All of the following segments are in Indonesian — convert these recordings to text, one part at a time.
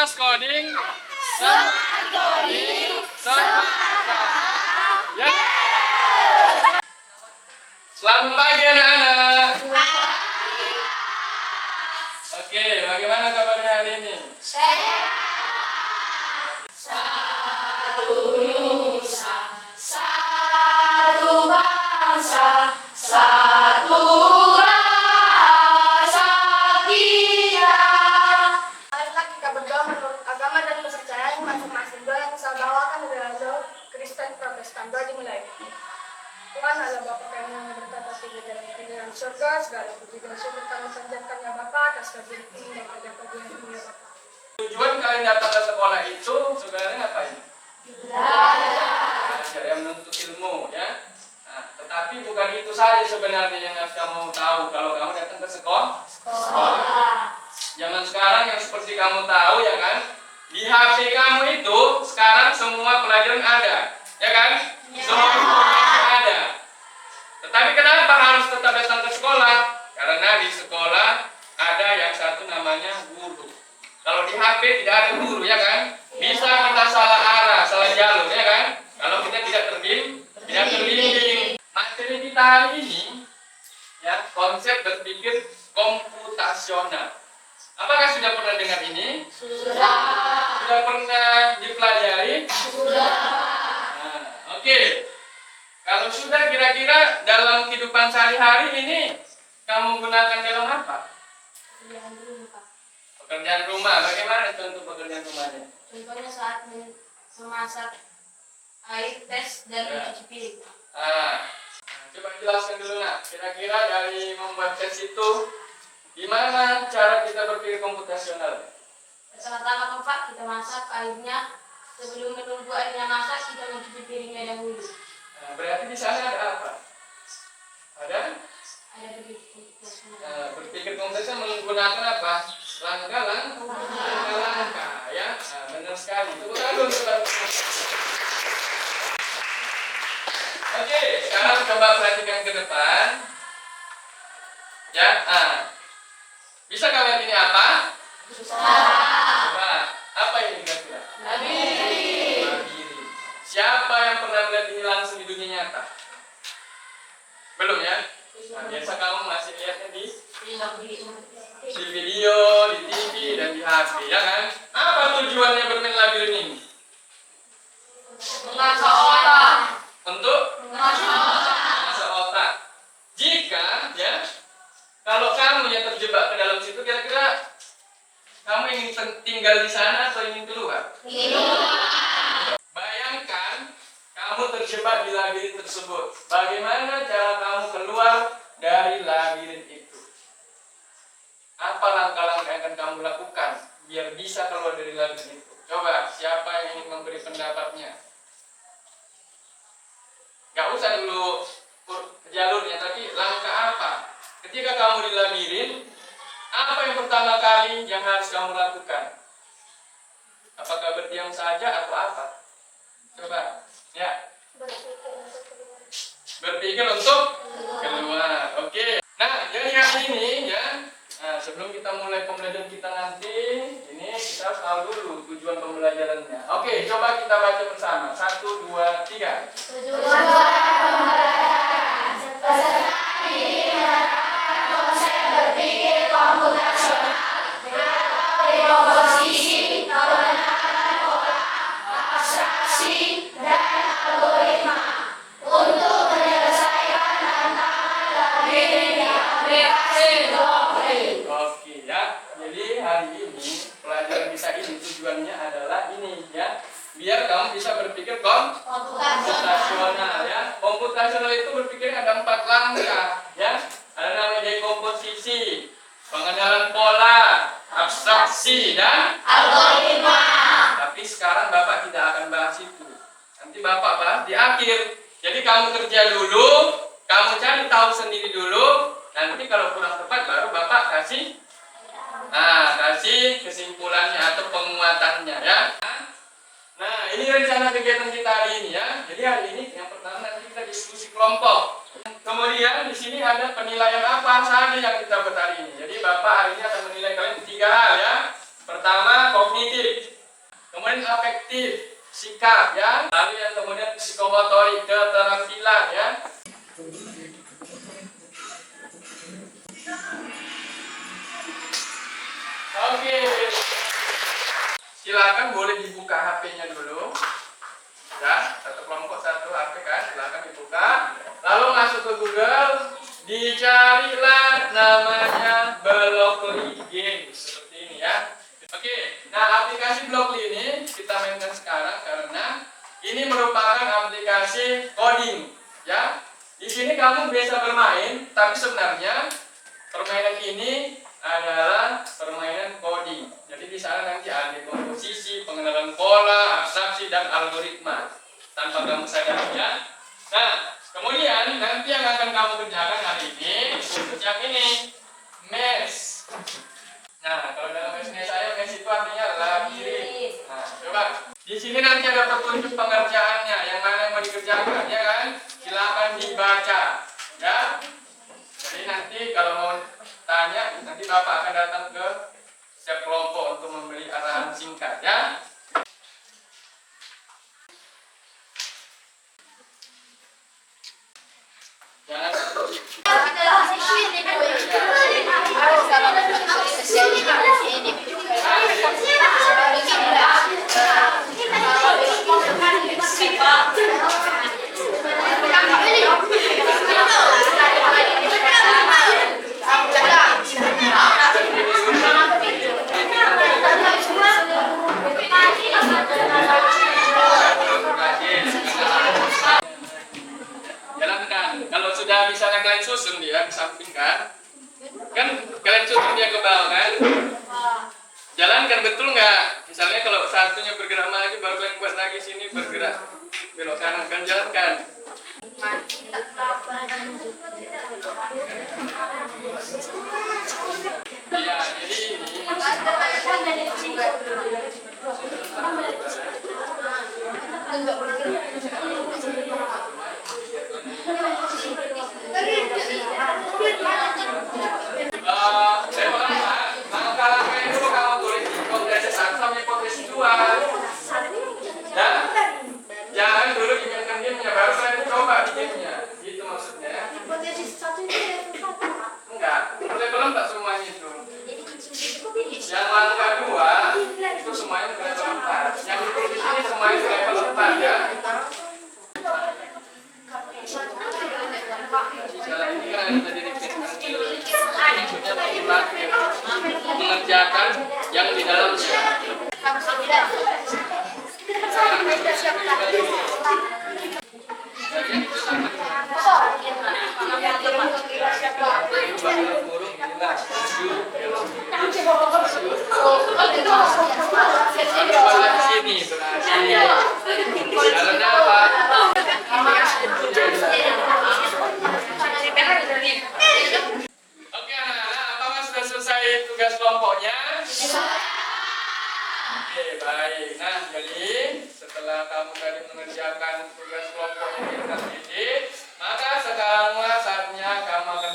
Smart Coding. Smart Coding. Smart. Ya. Selamat pagi anak-anak. Oke, bagaimana kabarnya hari ini? Satu nusa, satu bangsa, satu rasa kita. Marilah kita berdoa menurut agama dan kepercayaan masing-masing. Doa yang saya bawakan adalah doa Kristen Protestan. Doa dimulai. Tuhan Allah Bapa kami yang berkata tinggi dalam kerajaan surga, segala puji dan syukur kami panjatkan ya Bapa atas kasih ini dan pada pagi hari ini ya Bapa. Tujuan kalian datang ke sekolah itu sebenarnya apa ini? Belajar yang menuntut ilmu, ya. Nah, tetapi bukan itu saja sebenarnya yang harus kamu tahu kalau kamu datang ke sekolah. Zaman sekarang yang seperti kamu tahu, ya kan? Di HP kamu itu sekarang semua pelajaran ada, ya kan? Semua informasi ada. Tetapi kenapa harus tetap datang ke sekolah? Karena di sekolah ada yang satu namanya guru. Kalau di HP tidak ada guru, ya kan? Bisa kita salah arah, salah jalur, ya kan? Kalau kita tidak terbimbing. Materi kita hari ini, ya, konsep berpikir komputasional. Apakah sudah pernah dengar ini? Sudah. Sudah pernah dipelajari? Sudah. Nah, oke. Kalau sudah, kira-kira dalam kehidupan sehari-hari ini kamu gunakan dalam apa? Pekerjaan rumah. Bagaimana contoh pekerjaan rumahnya? Contohnya saat memasak air, tes, dan mencuci piring. Coba jelaskan dulu nak. Kira-kira dari membuat tes itu, gimana cara kita berpikir komputasional? Pertama-tama Pak, kita masak airnya. Sebelum menunggu airnya masak, kita mencuci piringnya dahulu. Nah, berarti di sana ada apa? Ada berpikir komputasional menggunakan apa? Langkah-langkah, ya. Nah, benar sekali. Tepuk tangan untuk Oke, sekarang coba perhatikan ke depan. Ya, bisa kalian ini apa? Coba, apa ini kira-kira? Labirin. Siapa yang pernah melihat ini langsung di dunia nyata? Belum ya? Nah, biasa kamu masih lihatnya di video, di TV, dan di HP, ya kan? Apa tujuannya bermain labirin ini? Mengasah otak. Untuk mengasah otak. Jika, ya, kalau kamu yang terjebak ke dalam situ, kira-kira kamu ingin tinggal di sana atau ingin keluar? Bayangkan kamu terjebak di labirin tersebut. Bagaimana cara kamu keluar dari labirin itu? Apa langkah-langkah yang akan kamu lakukan biar bisa keluar dari labirin itu? Coba, siapa yang ingin memberi pendapatnya? Gak usah dulu jalurnya, tapi langkah apa? Ketika kamu di labirin, apa yang pertama kali yang harus kamu lakukan? Apakah berdiam saja atau apa? Coba, ya. Berpikir untuk keluar. Oke. Nah, jadi hari ini, ya. Nah, sebelum kita mulai pembelajaran kita nanti, ini kita harus tahu dulu tujuan pembelajarannya. Oke, coba kita baca bersama. 1, 2, 3. Tujuan pembelajaran peserta diharapkan konsep berpikir komputasional atau dekomposisi, pengenalan pola, abstraksi, dan algoritma untuk menyelesaikan tantangan labirin di aplikasi Dokri. Oke, ya. Jadi hari ini pelajaran kita ini tujuannya adalah ini, ya. Biar kamu bisa berpikir komputasional, ya. Komputasional itu berpikir ada 4 langkah, ya. Ada namanya dekomposisi, pengenalan pola, abstraksi, dan Algoritma. tapi sekarang Bapak tidak akan bahas itu. Nanti Bapak bahas di akhir. Jadi kamu kerja dulu, kamu cari tahu sendiri dulu. Nanti kalau kurang tepat baru Bapak kasih kesimpulannya atau penguatannya, ya. Nah, ini rencana kegiatan kita hari ini, ya. Jadi hari ini yang pertama nanti kita diskusi kelompok. Kemudian di sini ada penilaian apa saja yang kita buat hari ini. Jadi Bapak hari ini akan menilai kalian 3 hal, ya. Pertama kognitif, kemudian afektif, sikap ya, lalu yang kemudian psikomotorik, keterampilan ya. Oke, silakan boleh dibuka HP-nya dulu ya, satu kelompok satu HP kan, silakan dibuka, lalu masuk ke Google, dicarilah namanya Blockly Games seperti ini ya. Oke, nah aplikasi Blockly ini kita mainkan sekarang karena ini merupakan aplikasi coding ya. Di sini kamu bisa bermain, tapi sebenarnya permainan ini adalah permainan coding. Jadi di sana nanti ada komposisi, pengenalan pola, abstraksi dan algoritma tanpa kamu sadari ya. Nah, kemudian nanti yang akan kamu kerjakan hari ini untuk yang ini, mesh. Nah, kalau dalam bahasa Indonesia saya mesh itu artinya labirin. Nah, coba di sini nanti ada petunjuk pengerjaannya, yang mana yang mau dikerjakan ya kan? Silakan dibaca ya. Jadi nanti kalau mau tanya, nanti Bapak akan datang ke setiap kelompok untuk memberi arahan singkat ya. Jalankan. Kalau sudah misalnya kalian susun dia kesampingkan, kan kalian susun dia ke bawah kan? Jalankan, betul nggak? Misalnya kalau satunya bergerak maju, baru kalian buat lagi sini bergerak belok kanan, kan jalankan. Iya, jadi ini. Saya langkah-langkah yang dulu kamu tulis hipotesis 1 sampai hipotesis 2 ya. Jangan dulu dimainkan gamenya, baru kalian coba bikinnya, gitu maksudnya. Hipotesis 1 itu Enggak, boleh berlomba semuanya itu. Yang langkah 2 itu semuanya level 4. Yang ditulis ini semuanya level 4 ya. Ini kan ada tadi repeat maksudnya bagaimana mengerjakan yang di dalamnya. Burung inilah di sini berhasil. Karena apa? Oke anak-anak, apakah sudah selesai tugas kelompoknya? Oke, baik. Nah, jadi setelah kamu tadi mengerjakan tugas kelompoknya dengan titik, maka sekaranglah saatnya kamu akan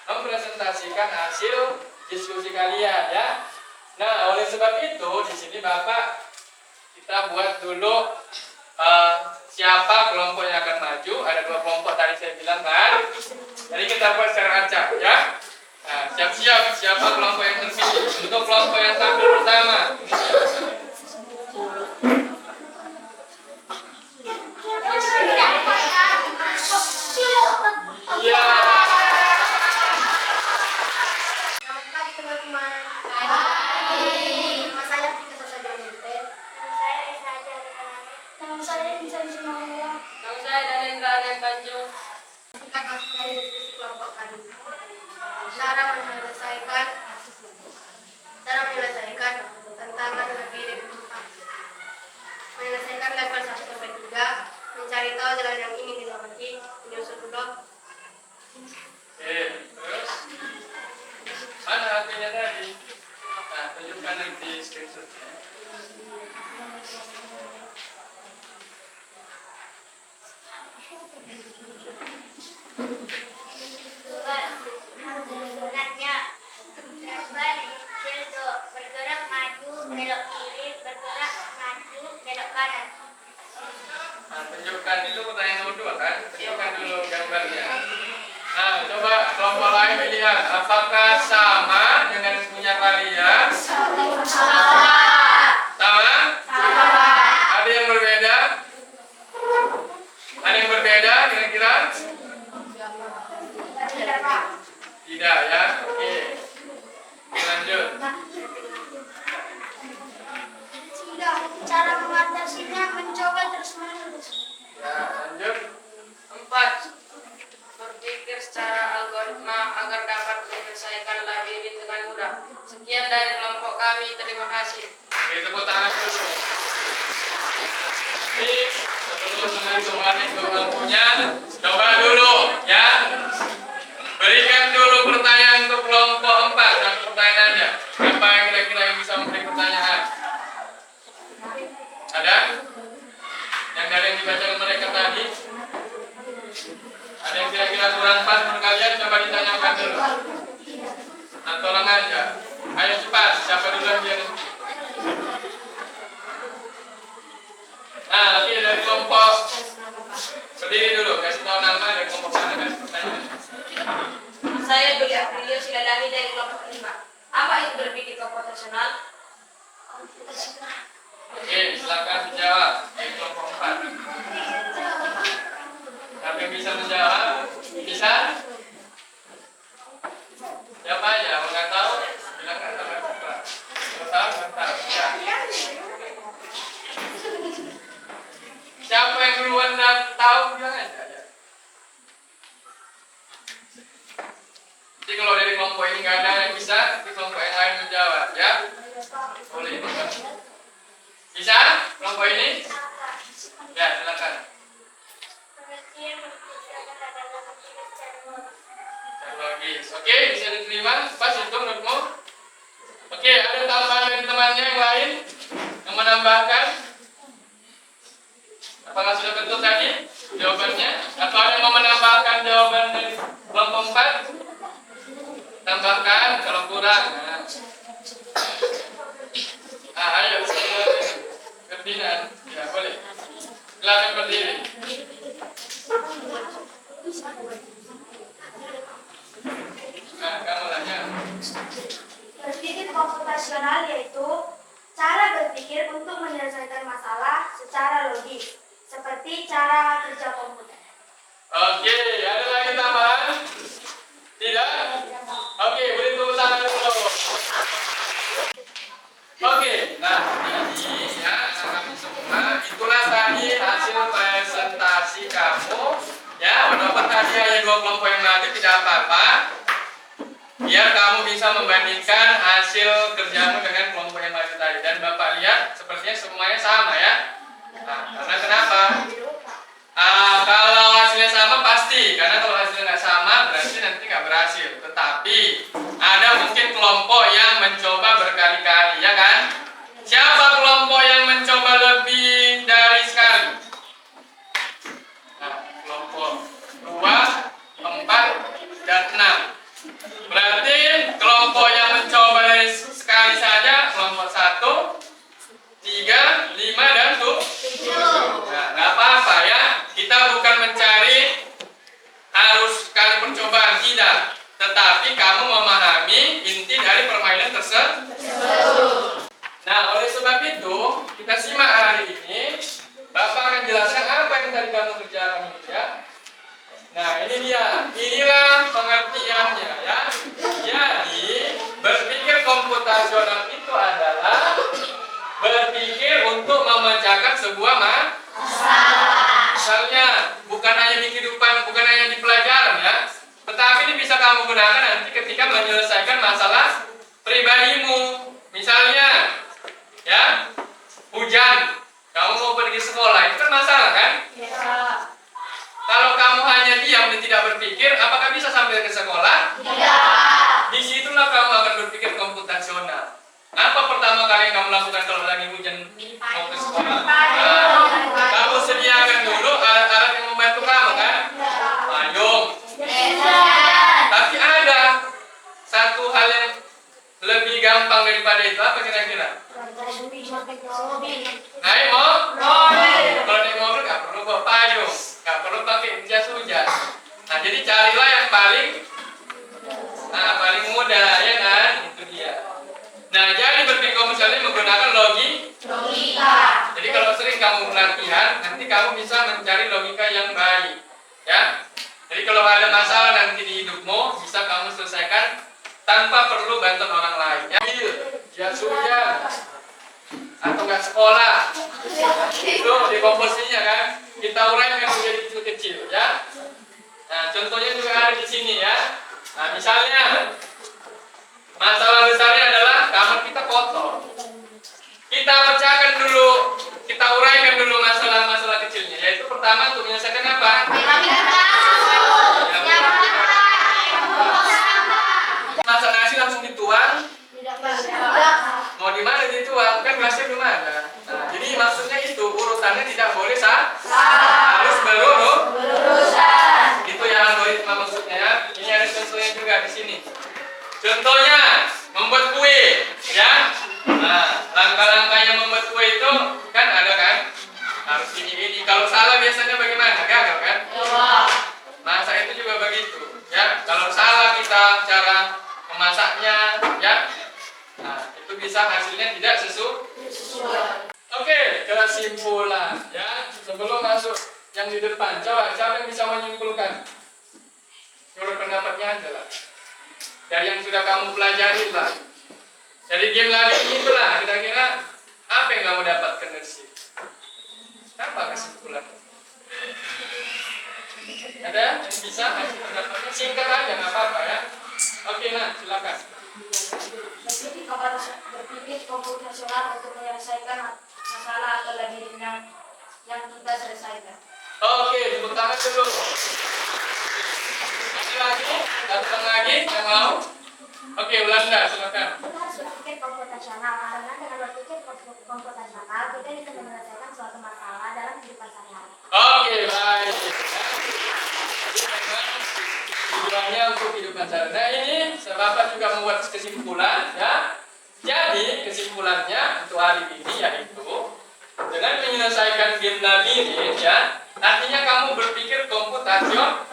mempresentasikan hasil diskusi kalian ya. Nah, oleh sebab itu di sini Bapak kita buat dulu siapa kelompok yang akan maju. Ada 2 kelompok tadi saya bilang kan. Jadi kita buat secara acak ya. Nah, siap-siap siapa kelompok yang terpilih. Untuk kelompok yang tampil pertama. Iya. Selamat pagi teman-teman. Nama saya Tika Sasajanite. Nama saya Esa Ajar. Nama saya Isa Bismillah. Nama saya Danendra Anan Tanjung. Kita akan dari diskusi kelompok kali ini. Cara menyelesaikan tantangan kiri, bergerak, maju, belok kanan. Nah, tunjukkan itu pertanyaan nomor 2 kan? Tunjukkan dulu gambarnya. Nah, coba kelompok lain lihat apakah sama dengan punya kalian? Sama? Ada yang berbeda? Ada yang berbeda kira-kira? Tidak ya? Oke. Lanjut. Tidak, cara mengatasinya mencoba terus-menerus. Ya, lanjut. 4. Berpikir secara algoritma agar dapat menyelesaikan labirin dengan mudah. Sekian dari kelompok kami. Terima kasih. Oke, tepuk tangan dulu. Jadi, sebelum kembali ke bangkunya, coba dulu ya. Berikan dulu pertanyaan untuk kelompok 4. Satu pertanyaannya. Apa yang kira-kira yang bisa memberi pertanyaan? Ada? Yang dari yang dibacakan mereka tadi? Ada yang kira-kira kurang pas menurut kalian? Coba ditanyakan dulu. Nah, tolong aja. Ayo cepat. Siapa dulu yang dia? Nah, lagi dari kelompok. Berdiri dulu. Kasih tahu nama dari kelompok mana kan pertanyaan. Saya Dwi Aprilio Siladani dari kelompok 5. Apa itu berpikir komputasional? Oke, silakan dijawab dari kelompok 4. Siapa yang bisa menjawab? Bisa? Siapa aja? Kalau nggak tahu, silakan tambah cepat. Kalau tahu, nggak tahu. Ya. Siapa yang duluan dan tahu bilang aja. Ya. Jadi kalau dari kelompok ini nggak ada yang bisa, di kelompok yang lain menjawab, ya? Boleh. Bisa? Kelompok ini? Ya, silakan. Logis. Oke, bisa diterima? Pas itu menurutmu? Oke, ada tambahan dari temannya yang lain yang menambahkan? Apakah sudah betul tadi jawabannya? Atau ada yang mau menambahkan jawaban dari kelompok 4? Tambahkan kalau kurang. Ayo, Ferdinand. Ya, boleh. Silakan berdiri. Nah, kamu tanya. Berpikir komputasional yaitu cara berpikir untuk menyelesaikan masalah secara logis, seperti cara kerja komputer. Oke, ada lagi tambahan? Tidak? Oke, beri tepuk tangan dulu. Oke, nah ini ya kami semua, itulah tadi hasil presentasi kamu. Ya, walaupun tadi hanya 2 kelompok yang maju tidak apa-apa. Biar kamu bisa membandingkan hasil kerjamu dengan kelompok yang maju tadi. Dan Bapak lihat sepertinya semuanya sama ya. Nah, karena kenapa? Kalau hasilnya sama pasti, karena kalau hasilnya nggak sama berarti nanti nggak berhasil. Tetapi ada mungkin kelompok yang mencoba berkali-kali, ya kan? Siapa kelompok yang mencoba lebih dari sekali? Nah, kelompok 2, 4, dan 6. Berarti kelompok yang mencoba dari sekali saja kelompok 1, 3, 5, dan 7. Nah, nggak apa-apa ya. Kita bukan mencari harus sekali percobaan, tidak. Tetapi kamu memahami inti dari permainan tersebut. Nah, oleh sebab itu, kita simak hari ini. Bapak akan jelaskan apa yang tadi kamu kerjakan ya. Nah, ini dia. Inilah pengertiannya ya. Jadi, berpikir komputasional itu adalah berpikir untuk memecahkan sebuah masalah. Misalnya, bukan hanya di kehidupan, bukan hanya di pelajaran ya, tetapi ini bisa kamu gunakan nanti ketika menyelesaikan masalah pribadimu. Misalnya, ya, hujan, kamu mau pergi sekolah, itu kan masalah kan? Ya. Kalau kamu hanya diam dan tidak berpikir, apakah bisa sampai ke sekolah? Tidak. Disitulah kamu akan berpikir komputasional. Apa pertama kali yang kamu lakukan kalau lagi hujan mau ke sekolah? Kamu sediakan dulu alat-alat yang membantu kamu kan? Payung. Tapi ada satu hal yang lebih gampang daripada itu. Apa kira-kira? Naik mobil. Kalau naik mobil nggak perlu bawa payung, nggak perlu pakai jas hujan. Nah, jadi carilah yang paling mudah, ya kan? Itu dia. Nah, jadi berpikir misalnya menggunakan logika. Jadi kalau sering kamu latihan, nanti kamu bisa mencari logika yang baik, ya. Jadi kalau ada masalah nanti di hidupmu, bisa kamu selesaikan tanpa perlu bantuan orang lain. Ya, jas hujan atau nggak sekolah, itu di komposisinya kan kita uraikan menjadi kecil-kecil, ya. Nah, contohnya juga ada di sini, ya. Nah, misalnya masalah besarnya adalah kamar kita kotor. Kita pecahkan dulu, kita uraikan dulu masalah-masalah kecilnya. Yaitu pertama untuk menyelesaikan apa? Masak nasi langsung dituang. Mau di mana dituang? Kan gelasnya belum ada. Nah, jadi maksudnya itu urutannya tidak boleh harus berurusan. Itu yang algoritma maksudnya, ya. Ini ada contohnya juga di sini. Contohnya membuat kue, ya. Nah, langkah-langkahnya membuat kue itu kan ada kan? Harus ini. Kalau salah biasanya bagaimana? Gagal kan? Masak itu juga begitu, ya. Kalau salah kita cara memasaknya, ya. Nah, itu bisa hasilnya tidak sesuai. Oke, kesimpulan, ya. Sebelum masuk yang di depan, coba siapa yang bisa menyimpulkan? Menurut pendapatnya aja lah. Dari yang sudah kamu pelajari lah. Dari game lari ini itulah kira-kira apa yang kamu dapatkan dari sini? Apa kesimpulan? Ada yang bisa kasih pendapatnya? Singkat aja, nggak apa-apa, ya. Oke, nah, silakan. Berpikir komputasional untuk menyelesaikan masalah atau labirin yang kita selesaikan. Oke, tepuk tangan dulu. Datang lagi, yang mau? Oke, Belanda, silakan. Kita harus berpikir komputasional karena dengan berpikir komputasional kita bisa menyelesaikan suatu masalah dalam kehidupan sehari-hari. Oke, baik. Tujuannya untuk kehidupan sehari-hari. Nah, ini Bapak juga membuat kesimpulan, ya. Jadi kesimpulannya untuk hari ini yaitu dengan menyelesaikan game labirin, ya. Artinya kamu berpikir komputasional,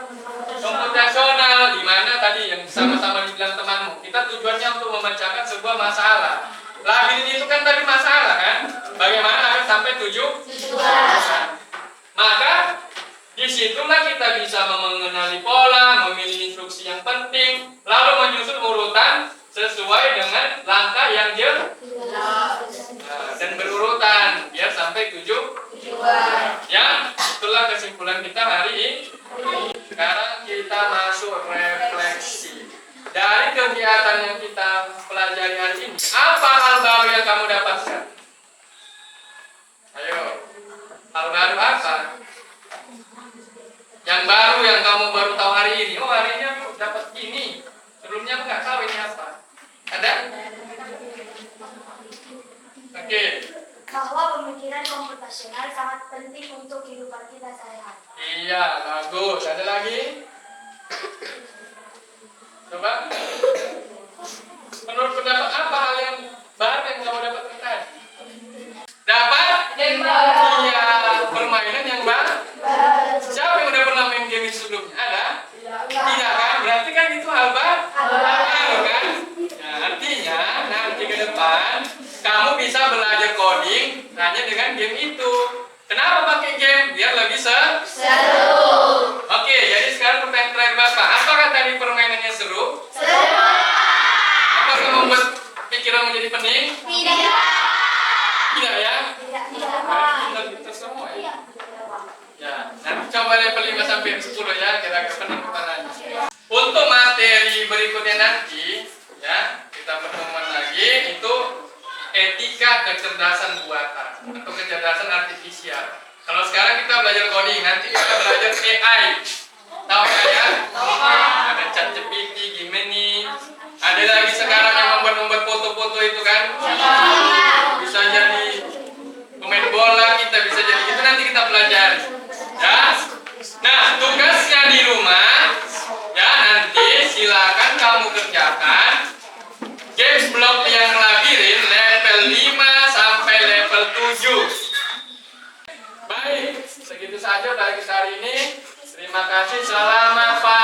di mana tadi yang sama-sama dibilang temanmu. Kita tujuannya untuk memecahkan sebuah masalah. Labirin itu kan tadi masalah kan? Bagaimana akan sampai tujuan? Maka disitulah kita bisa mengenali pola, memilih instruksi yang penting, lalu menyusun urutan sesuai dengan langkah yang jelas dan berurutan biar sampai tujuan. Ya, itulah kesimpulan kita hari ini. Sekarang kita masuk refleksi. Dari kegiatan yang kita pelajari hari ini, apa hal baru yang kamu dapatkan? Ayo, hal baru apa? Yang baru yang kamu baru tahu hari ini. Oh, hari ini aku dapat ini. Sebelumnya aku nggak tahu ini apa. Ada? Oke. Bahwa pemikiran komputasional sangat penting untuk kehidupan kita sehari-hari. Iya, bagus. Ada lagi? Coba. Menurut pendapat apa hal yang baru yang kamu dapatkan tadi? Dapat? Iya, permainan yang baru. Siapa yang udah pernah main game sebelumnya? Ada? Tidak kan? Berarti kan itu hal baru kan? Nah, artinya nanti ke depan kamu bisa belajar coding hanya dengan game itu. Kenapa pakai game? Biar lebih seru. Oke, jadi sekarang pertanyaan terakhir Bapak. Apakah tadi permainannya seru? Apakah membuat pikiran menjadi pening? Tidak ya? Tidak kita semua ya? Ya, nanti coba level 5 sampai 10 ya, kira-kira pening pertanyaannya. Untuk materi berikutnya nanti, ya, kita pertemuan lagi itu etika kecerdasan buatan atau kecerdasan artifisial. Kalau sekarang kita belajar coding, nanti kita belajar AI. Tahu nggak ya? Ada ChatGPT, Gemini. Ada lagi sekarang yang membuat foto-foto itu kan? Bisa jadi pemain bola, kita bisa jadi itu nanti kita pelajari. Ya. Nah, tugasnya di rumah, ya nanti silakan kamu kerjakan games block yang labirin level 5 sampai level setuju. Baik, segitu saja bagi kita hari ini. Terima kasih, selamat pagi.